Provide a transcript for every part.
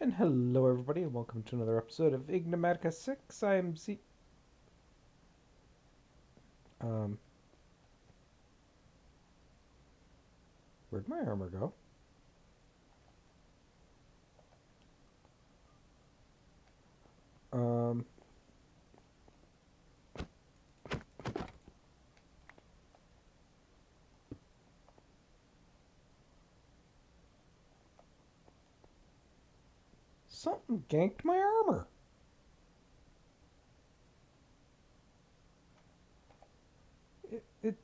And hello everybody and welcome to another episode of Enigmatica 6. I am Z. Um, where'd my armor go? Um, Something ganked my armor. It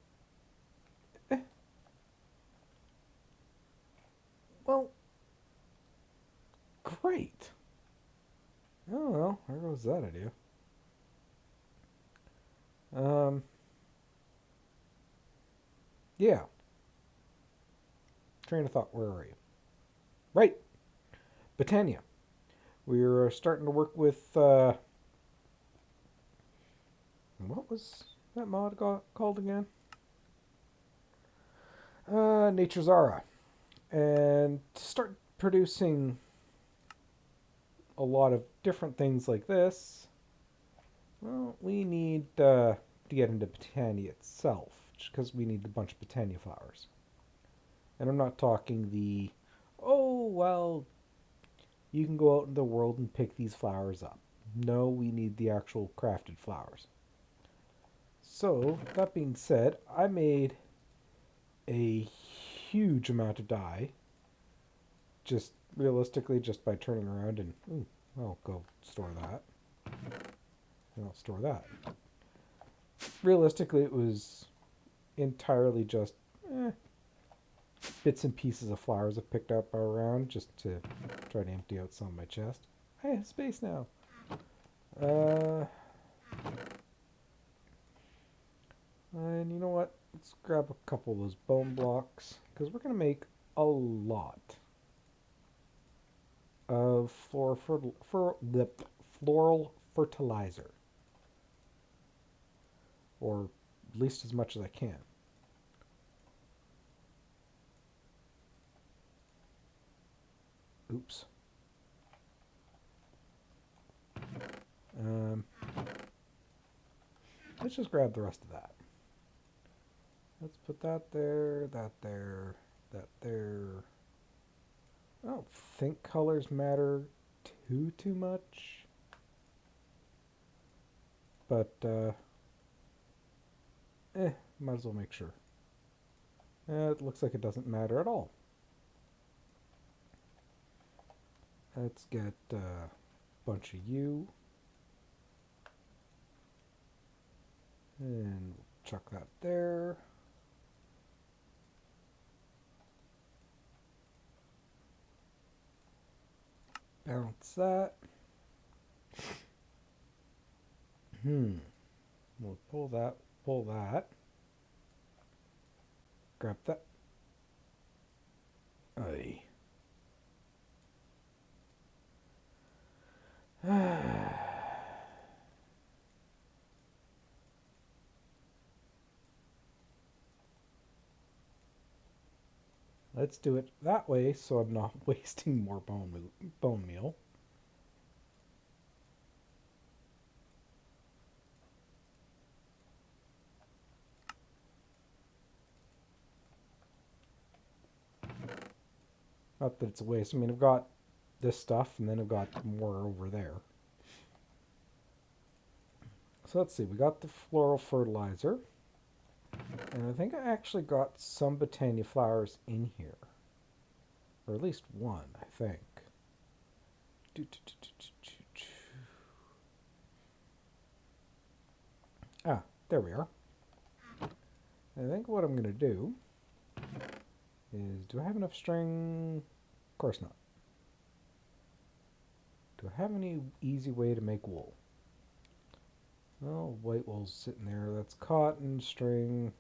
eh, well, great. Oh well, there goes that idea. Um, yeah. Train of thought, where are you? Right, Botania. We're starting to work with, what was that mod called again? Nature's Aura. And to start producing a lot of different things like this, well, we need to get into Botania itself, just because we need a bunch of Botania flowers. And I'm not talking the, oh, well, you can go out in the world and pick these flowers up. No, we need the actual crafted flowers. So, that being said, I made a huge amount of dye, just realistically, just by turning around and, ooh, I'll go store that. And I'll store that. Realistically, it was entirely just bits and pieces of flowers I've picked up around just to try to empty out some of my chest. I have space now. Uh, and you know what? Let's grab a couple of those bone blocks because we're going to make a lot of floral fertilizer. Or at least as much as I can. Oops. Um, let's just grab the rest of that. Let's put that there, that there, that there. I don't think colors matter too much. But, might as well make sure. It looks like it doesn't matter at all. Let's get a bunch of you. And chuck that there. Bounce that. We'll pull that. Grab that. Aye. Let's do it that way so I'm not wasting more bone meal. Not that it's a waste. I mean, I've got this stuff and then I've got more over there. So let's see. We got the floral fertilizer. And I think I actually got some Botania flowers in here. Or at least one, I think. Ah, there we are. I think what I'm going to do is, do I have enough string? Of course not. Do I have any easy way to make wool? Well, white wool's sitting there. That's cotton, string,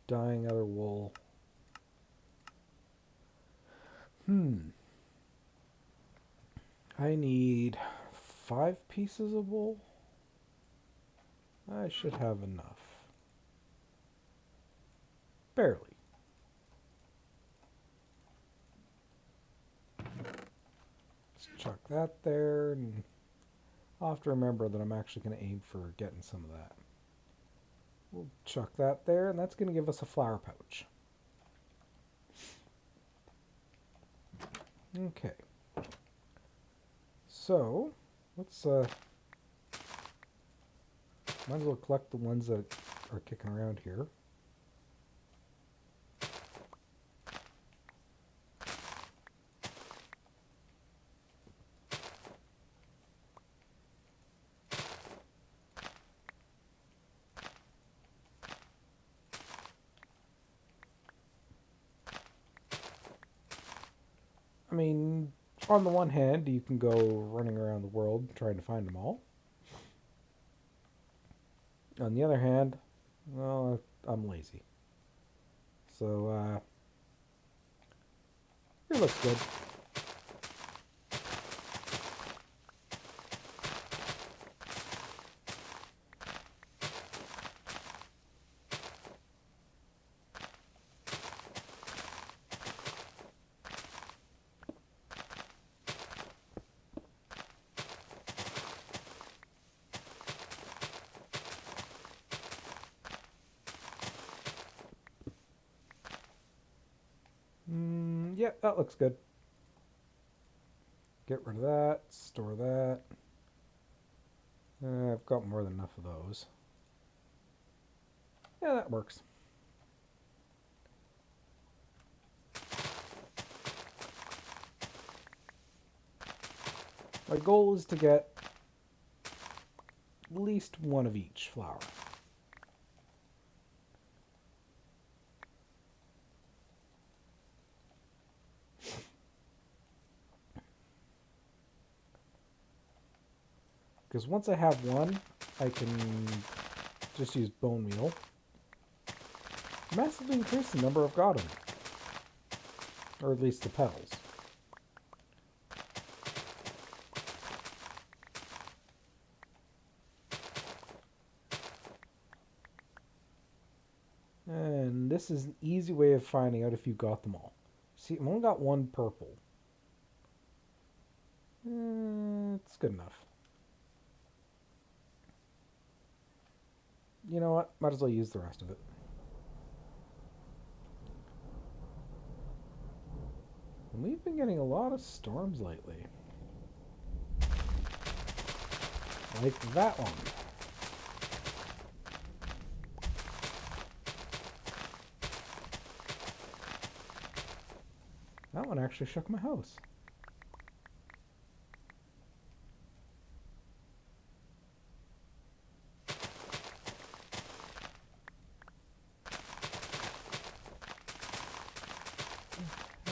dyeing other wool. I need 5 pieces of wool. I should have enough. Barely. Let's chuck that there, and I'll have to remember that I'm actually going to aim for getting some of that. We'll chuck that there, and that's going to give us a flower pouch. Okay. So, let's, might as well collect the ones that are kicking around here. I mean, on the one hand, you can go running around the world trying to find them all. On the other hand, well, I'm lazy. So, it looks good. Yeah, that looks good. Get rid of that, store that. I've got more than enough of those. Yeah, that works. My goal is to get at least one of each flower. Because once I have one, I can just use bone meal. Massively increase the number I've got them. Or at least the petals. And this is an easy way of finding out if you got them all. See, I've only got one purple. It's good enough. You know what? Might as well use the rest of it. And we've been getting a lot of storms lately. Like that one. That one actually shook my house.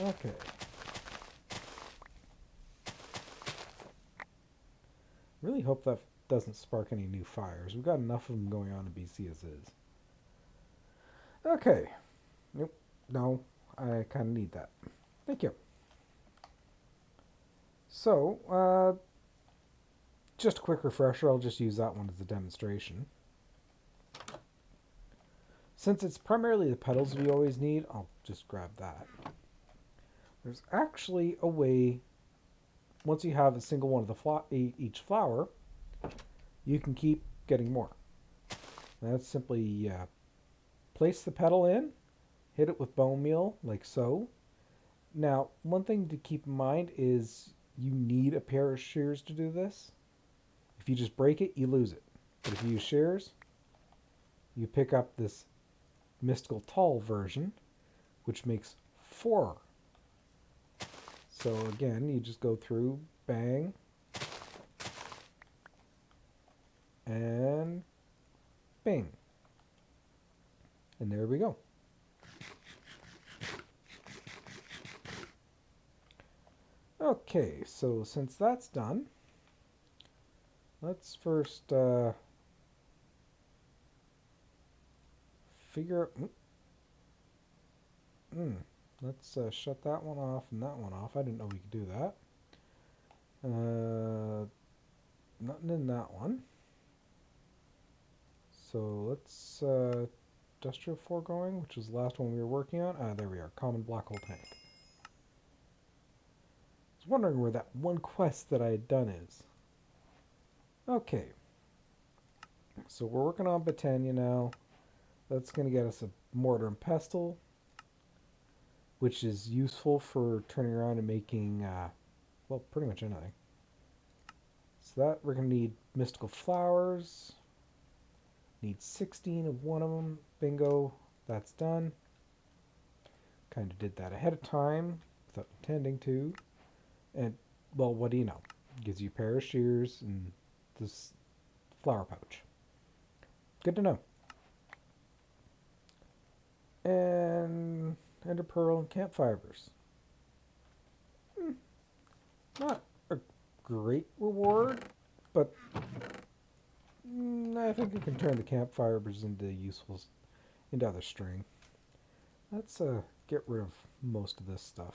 Okay. Really hope that doesn't spark any new fires. We've got enough of them going on in BC as is. Okay. Nope. No, I kind of need that. Thank you. So, just a quick refresher. I'll just use that one as a demonstration. Since it's primarily the petals we always need, I'll just grab that. There's actually a way, once you have a single one of the each flower, you can keep getting more. That's simply place the petal in, hit it with bone meal, like so. Now, one thing to keep in mind is you need a pair of shears to do this. If you just break it, you lose it. But if you use shears, you pick up this mystical tall version, which makes 4. So again, you just go through, bang, and bing. And there we go. Okay, so since that's done, let's first figure out... let's shut that one off and that one off. I didn't know we could do that. Nothing in that one. So let's industrial foregoing, which was the last one we were working on. There we are, common black hole tank. wondering where that one quest that I had done is. Okay. So we're working on Botania now. That's going to get us a mortar and pestle, which is useful for turning around and making, well, pretty much anything. So that we're going to need mystical flowers. Need 16 of one of them. Bingo. That's done. Kind of did that ahead of time without intending to. And, well, what do you know? Gives you a pair of shears and this flower pouch. Good to know. And ender pearl and camp fibers. Not a great reward, but I think you can turn the camp fibers into other string. Let's get rid of most of this stuff.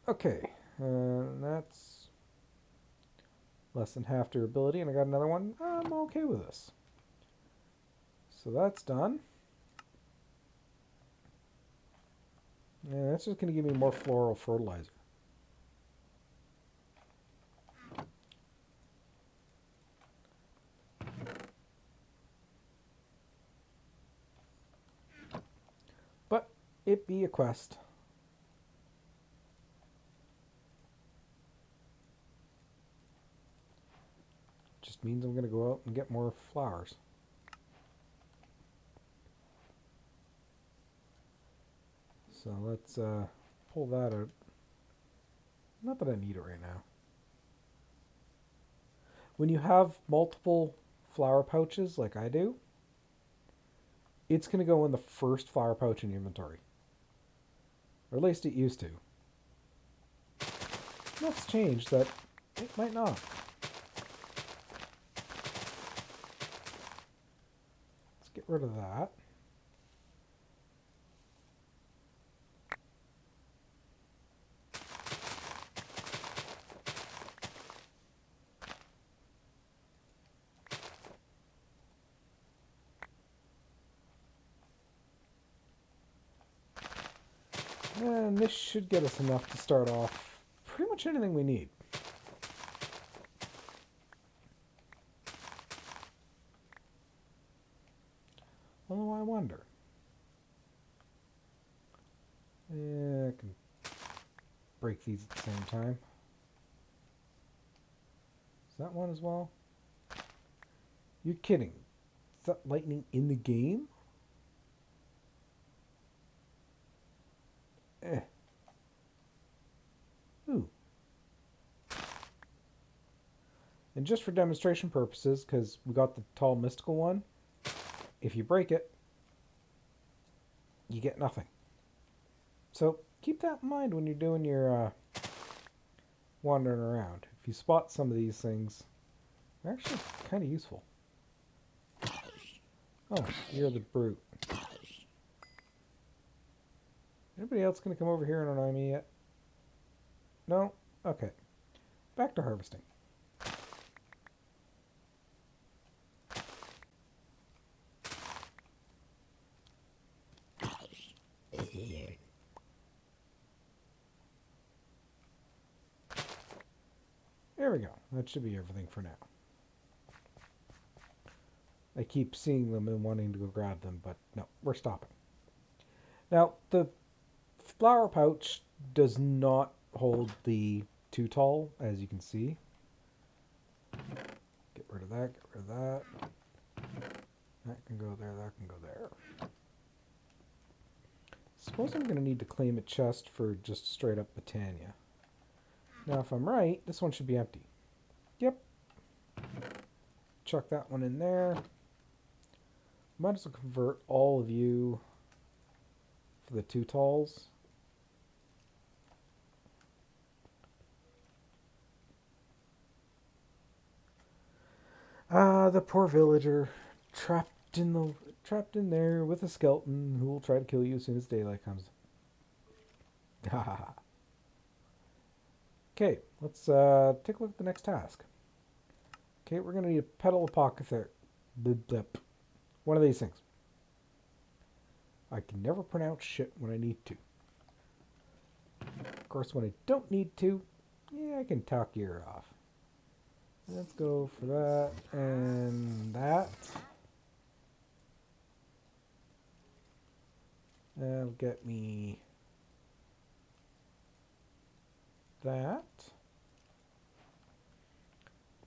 Okay, that's less than half durability, and I got another one. I'm okay with this. So that's done. And that's just going to give me more floral fertilizer. But it be a quest. Just means I'm going to go out and get more flowers. So let's pull that out. Not that I need it right now. When you have multiple flower pouches like I do, it's going to go in the first flower pouch in your inventory. Or at least it used to. That's changed that it might not. Let's get rid of that. And this should get us enough to start off pretty much anything we need. Although I wonder. Yeah, I can break these at the same time. Is that one as well? You're kidding. Is that lightning in the game? Ooh. And just for demonstration purposes, because we got the tall mystical one, if you break it, you get nothing. So keep that in mind when you're doing your wandering around. If you spot some of these things, they're actually kind of useful. Oh, you're the brute. Anybody else going to come over here and annoy me yet? No? Okay. Back to harvesting. There we go. That should be everything for now. I keep seeing them and wanting to go grab them, but no, we're stopping. Now, the flower pouch does not hold the too tall, as you can see. Get rid of that, get rid of that. That can go there, that can go there. Suppose I'm going to need to claim a chest for just straight up Botania. Now, if I'm right, this one should be empty. Yep. Chuck that one in there. Might as well convert all of you for the two talls. The poor villager trapped in there with a skeleton who will try to kill you as soon as daylight comes. Ha ha ha. Okay, let's take a look at the next task. Okay, we're going to need a petal apothecary. One of these things. I can never pronounce shit when I need to. course, when I don't need to, yeah, I can talk your ear off. Let's go for that and that. That'll get me that.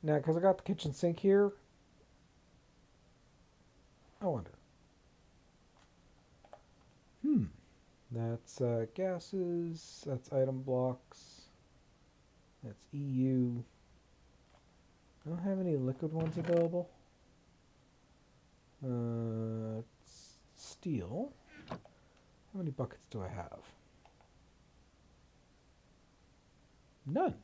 Now, because I got the kitchen sink here, I wonder. That's gases, that's item blocks, that's EU. I don't have any liquid ones available. Steel. How many buckets do I have? None.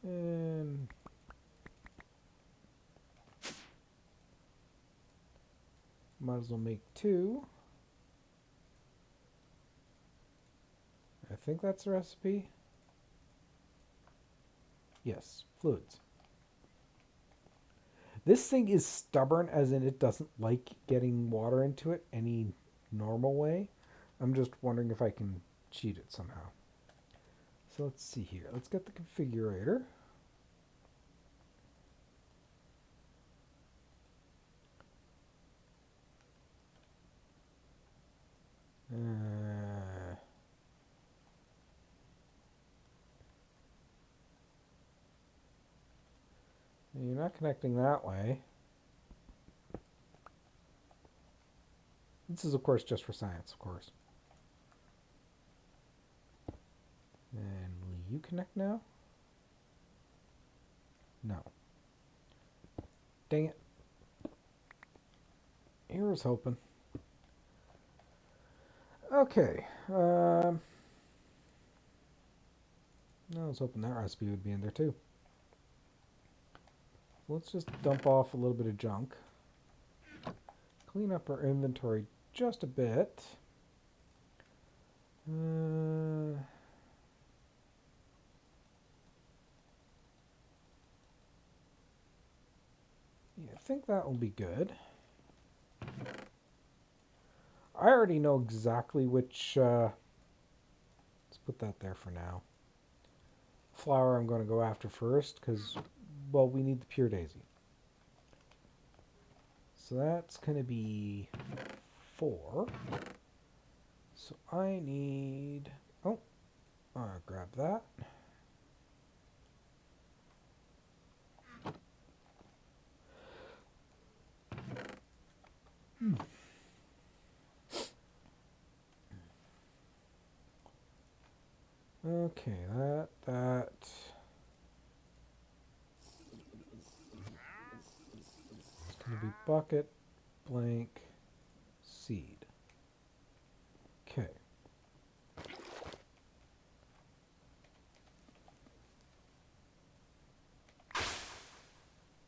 And might as well make 2. I think that's the recipe. Yes, fluids. This thing is stubborn, as in it doesn't like getting water into it any normal way. I'm just wondering if I can cheat it somehow. So let's see here. Let's get the configurator. You're not connecting that way. This is, of course, just for science, of course. And will you connect now? No. Dang it. Here was hoping. Okay. I was hoping that recipe would be in there too. Let's just dump off a little bit of junk. Clean up our inventory just a bit. Yeah, I think that will be good. I already know exactly which... let's put that there for now. Flour I'm going to go after first because, well, we need the pure daisy. So that's going to be 4. So I need... Oh, I'll grab that. Okay, that. It's going to be bucket, blank, seed. Okay.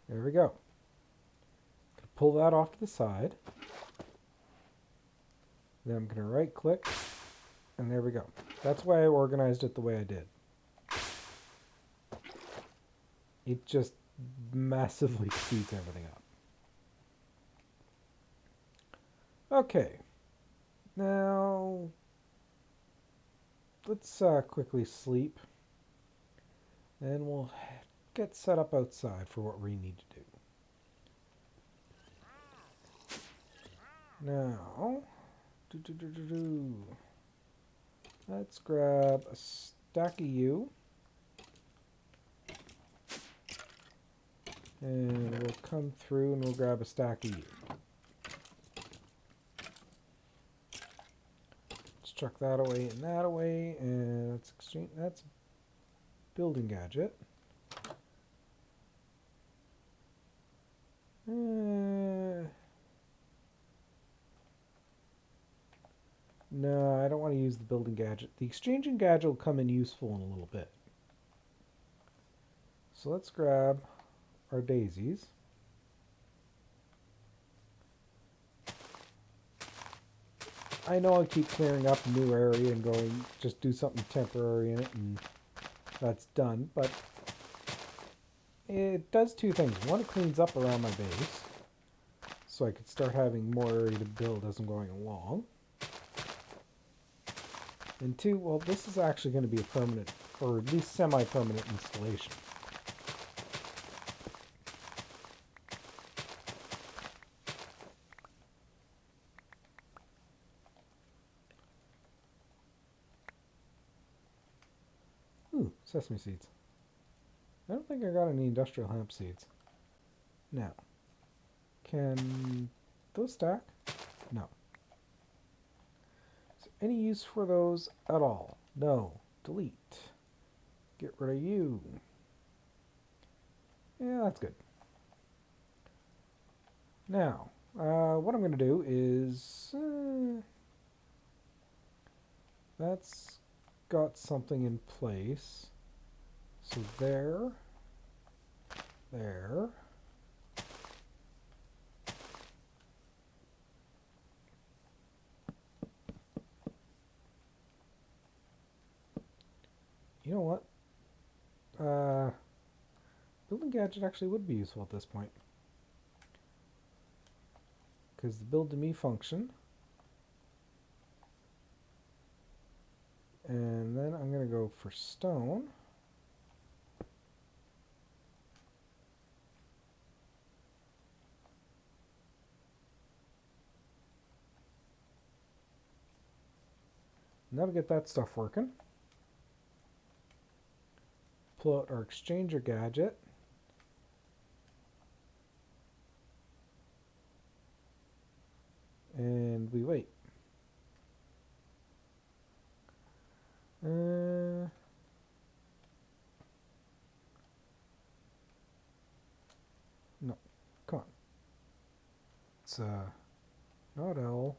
There we go. Pull that off to the side. Then I'm going to right click, and there we go. That's why I organized it the way I did. It just massively speeds everything up. Okay. Now, let's quickly sleep. And we'll get set up outside for what we need to do. Now, let's grab a stack of you. And we'll come through and we'll grab a stack of you. Let's chuck that away and that away. And let's exchange. That's a building gadget. No, I don't want to use the building gadget. The exchanging gadget will come in useful in a little bit. So let's grab our daisies. I know I keep clearing up a new area and going, just do something temporary in it and that's done, but it does 2 things. One, it cleans up around my base, so I could start having more area to build as I'm going along. And two, well, this is actually going to be a permanent, or at least semi-permanent installation. Ooh, sesame seeds. I don't think I got any industrial hemp seeds. Now, can those stack? No. Is there any use for those at all? No. Delete. Get rid of you. Yeah, that's good. Now, what I'm going to do is... that's got something in place. So there. You know what? Building gadget actually would be useful at this point. Because the build to me function. And then I'm going to go for stone. Now to get that stuff working. Pull out our exchanger gadget. And we wait. No, come on. It's not L.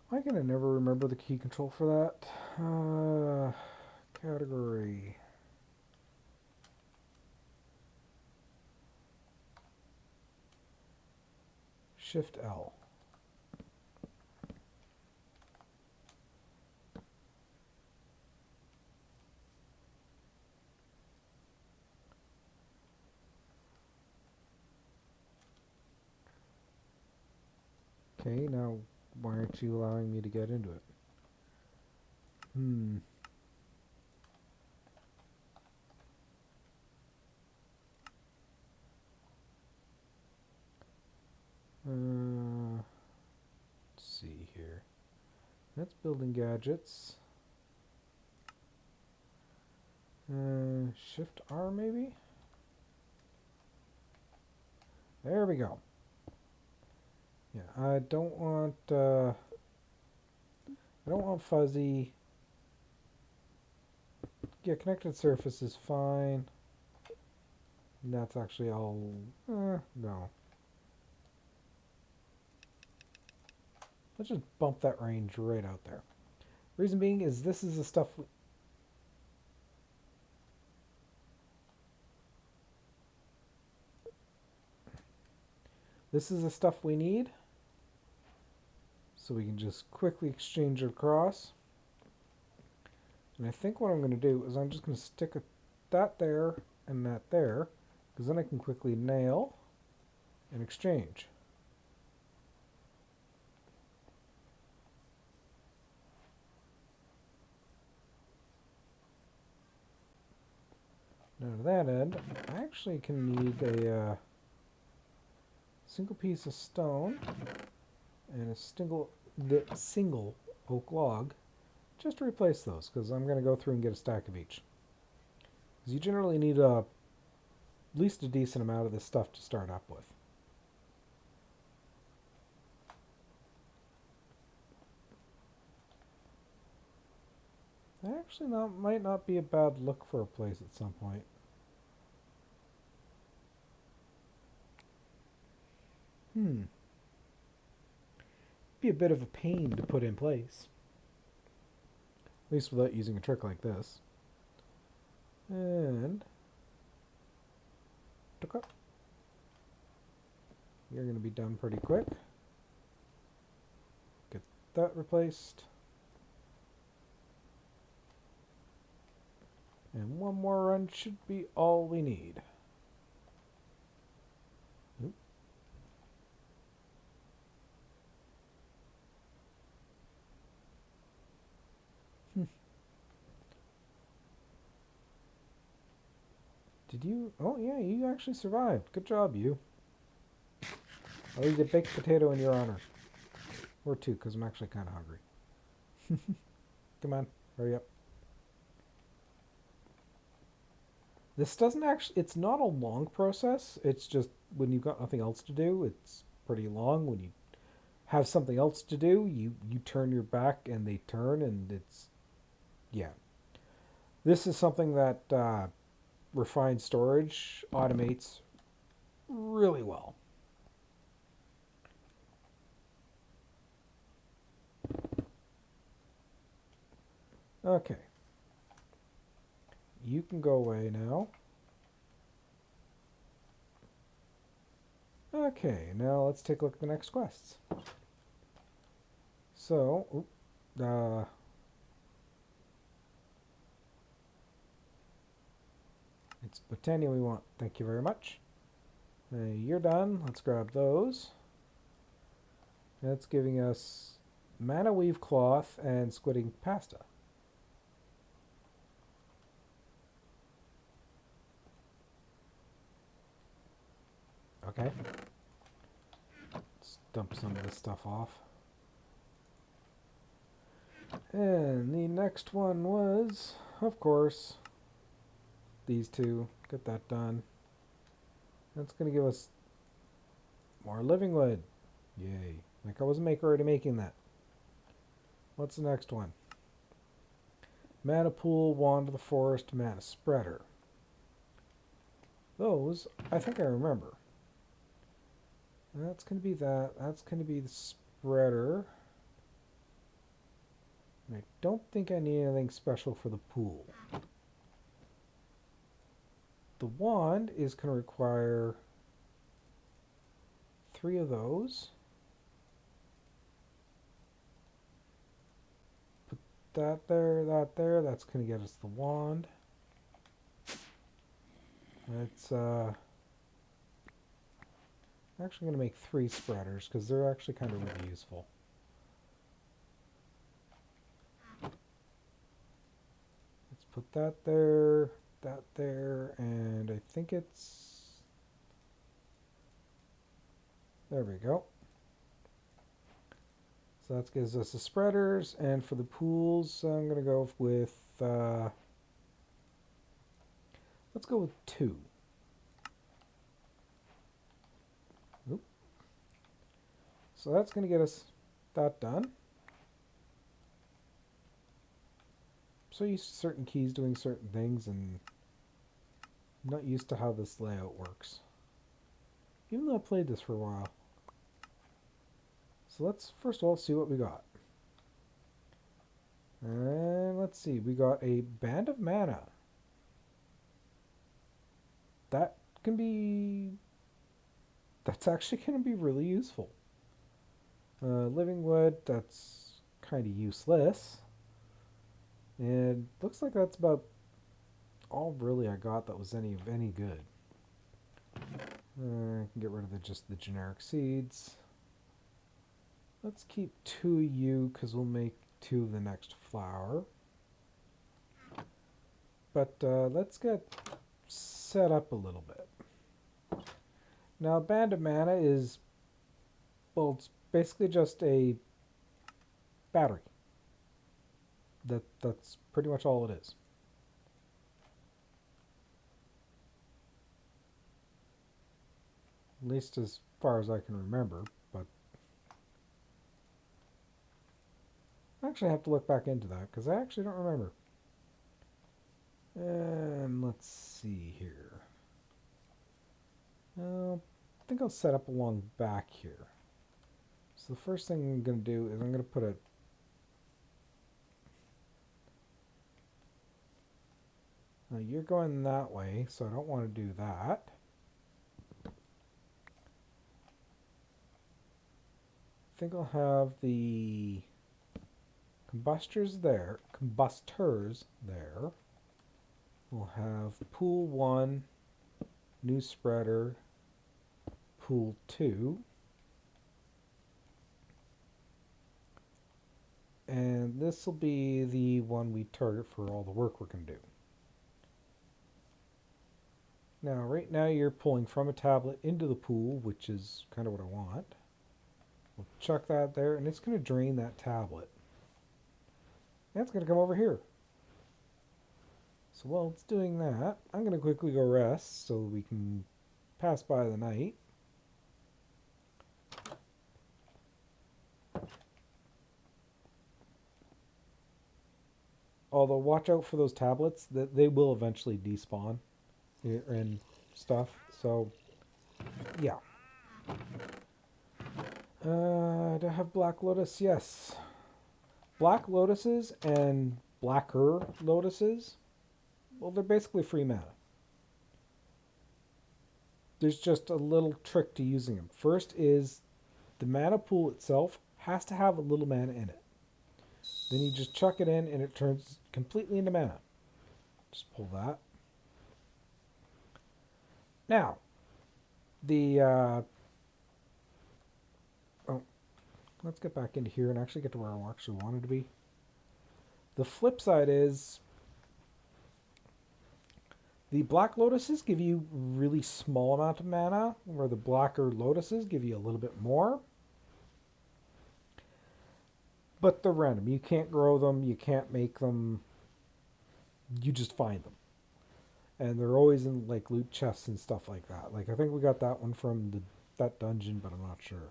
Why can I never remember the key control for that? Category. Shift L. Okay, now why aren't you allowing me to get into it? Let's see here. That's building gadgets. Shift R maybe? There we go. Yeah, I don't want fuzzy. Yeah, connected surface is fine. And that's actually all. No. Let's just bump that range right out there. Reason being is this is the stuff. This is the stuff we need. So we can just quickly exchange it across. And I think what I'm going to do is I'm just going to stick that there and that there, because then I can quickly nail and exchange. Now to that end, I actually can need a single piece of stone and a single oak log just to replace those, because I'm going to go through and get a stack of each. Because you generally need at least a decent amount of this stuff to start up with. Actually, might not be a bad look for a place at some point. Be a bit of a pain to put in place. At least without using a trick like this. And you're going to be done pretty quick. Get that replaced. And one more run should be all we need. Oop. Did you? Oh, yeah, you actually survived. Good job, you. I'll eat a baked potato in your honor. Or two, because I'm actually kind of hungry. Come on, hurry up. This doesn't actually, it's not a long process. It's just when you've got nothing else to do, it's pretty long. When you have something else to do, you turn your back and they turn, and it's, yeah. This is something that refined storage automates really well. Okay. You can go away now. Okay, now let's take a look at the next quests. So, it's Botania we want. Thank you very much. You're done. Let's grab those. That's giving us mana weave cloth and squidding pasta. Okay. Let's dump some of this stuff off. And the next one was, of course, these two. Get that done. That's going to give us more living wood. Yay. Like I was already making that. What's the next one? Mana pool, wand of the forest, mana spreader. Those, I think I remember. That's going to be that. That's going to be the spreader. And I don't think I need anything special for the pool. The wand is going to require 3 of those. Put that there, that there. That's going to get us the wand. It's actually going to make 3 spreaders because they're actually kind of really useful. Let's put that there, and I think it's... There we go. So that gives us the spreaders, and for the pools, I'm going to go with... let's go with 2. Oop. So that's going to get us that done. So used to certain keys doing certain things, and I'm not used to how this layout works. Even though I played this for a while. So let's first of all see what we got. And let's see, we got a band of mana. That can be... That's actually going to be really useful. Living wood, that's kind of useless. And looks like that's about all really I got that was any good. I can get rid of just the generic seeds. Let's keep 2 of you because we'll make 2 of the next flower. But let's get set up a little bit. Now, Band of Mana is, well, it's basically just a battery. That's pretty much all it is. At least as far as I can remember, but I actually have to look back into that because I actually don't remember. And let's see here. I think I'll set up along back here. So the first thing I'm going to do is I'm going to put a... Now you're going that way, so I don't want to do that. I think I'll have the combustors there. We'll have pool 1, new spreader, pool 2. And this will be the one we target for all the work we're going to do. Now, right now you're pulling from a tablet into the pool, which is kind of what I want. We'll chuck that there, and it's going to drain that tablet. And it's going to come over here. So while it's doing that, I'm going to quickly go rest so we can pass by the night. Although watch out for those tablets, that they will eventually despawn and stuff. So yeah. Do I have Black Lotus? Yes. Black Lotuses and Blacker Lotuses, well, they're basically free mana. There's just a little trick to using them. First is the mana pool itself has to have a little mana in it. Then you just chuck it in and it turns completely into mana. Just pull that. Now, let's get back into here and actually get to where I actually wanted to be. The flip side is the Black Lotuses give you really small amount of mana, where the Blacker Lotuses give you a little bit more. But they're random. You can't grow them. You can't make them. You just find them. And they're always in like loot chests and stuff like that. Like I think we got that one from that dungeon, but I'm not sure.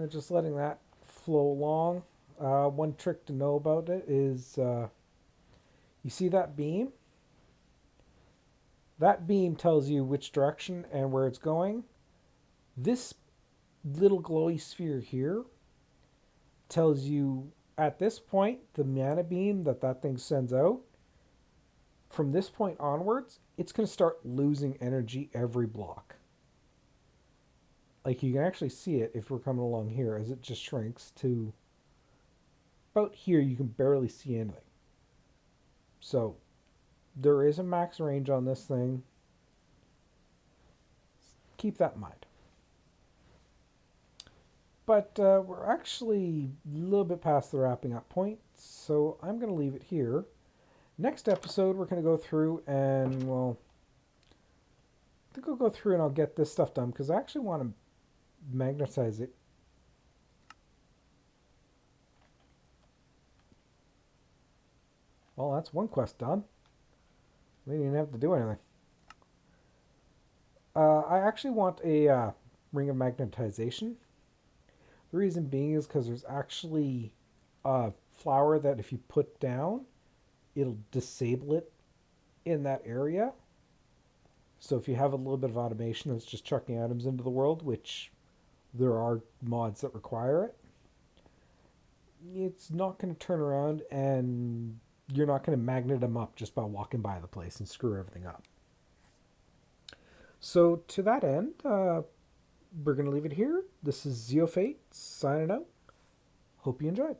Just letting that flow along. One trick to know about it is you see that beam? That beam tells you which direction and where it's going. This little glowy sphere here tells you at this point the mana beam that thing sends out. From this point onwards, it's going to start losing energy every block. Like you can actually see it if we're coming along here as it just shrinks to about here. You can barely see anything. So there is a max range on this thing. Keep that in mind. But we're actually a little bit past the wrapping up point, so I'm going to leave it here. Next episode, we're going to go through and, well, I think I'll go through and I'll get this stuff done because I actually want to magnetize it. Well, that's one quest done. We didn't even have to do anything. I actually want a ring of magnetization. The reason being is because there's actually a flower that if you put down, it'll disable it in that area. So if you have a little bit of automation that's just chucking items into the world, which there are mods that require it, it's not going to turn around and you're not going to magnet them up just by walking by the place and screw everything up. So to that end, we're going to leave it here. This is Zeofate signing out. Hope you enjoyed.